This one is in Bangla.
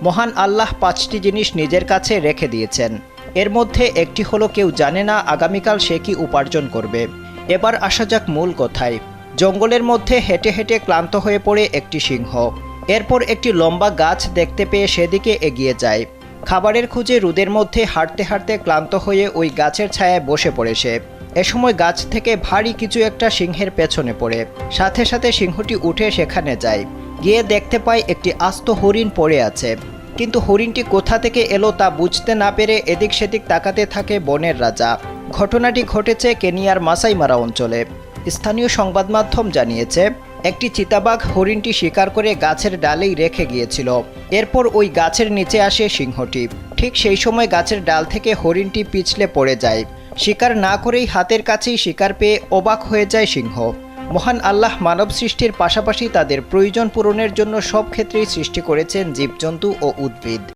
মহান আল্লাহ 5টি জিনিস নিজের কাছে রেখে দিয়েছেন। এর মধ্যে একটি হলো কেউ জানে না আগামীকাল সে কি উপার্জন করবে। এবার আসা যাক মূল কথায়। জঙ্গলের মধ্যে হেঁটে হেঁটে ক্লান্ত হয়ে পড়ে একটি সিংহ। এরপর একটি লম্বা গাছ দেখতে পেয়ে সেদিকে এগিয়ে যায়। খাবারের খুঁজে রোদের মধ্যে হাঁটতে হাঁটতে ক্লান্ত হয়ে ওই গাছের ছায়ায় বসে পড়ে সে। এ সময় গাছ থেকে ভারী কিছু একটা সিংহের পেছনে পড়ে। সাথে সাথে সিংহটি উঠে সেখানে যায়। গিয়ে দেখতে পায় একটি আস্ত হরিণ পড়ে আছে। কিন্তু হরিণটি কোথা থেকে এলো তা বুঝতে না পেরে এদিক সেদিক তাকাতে থাকে বনের রাজা। ঘটনাটি ঘটেছে কেনিয়ার মাসাই মারা অঞ্চলে। স্থানীয় সংবাদ মাধ্যম জানিয়েছে, একটি চিতাবাঘ হরিণটি শিকার করে গাছের ডালেই রেখে গিয়েছিল। এরপর ওই গাছের নিচে আসে সিংহটি। ঠিক সেই সময় গাছের ডাল থেকে হরিণটি পিছলে পড়ে যায়। শিকার না করেই হাতের কাছেই শিকার পেয়ে অবাক হয়ে যায় সিংহ। মহান আল্লাহ মানব সৃষ্টির পাশাপাশি তাদের প্রয়োজন পূরণের জন্য সব ক্ষেত্রেই সৃষ্টি করেছেন জীবজন্তু ও উদ্ভিদ।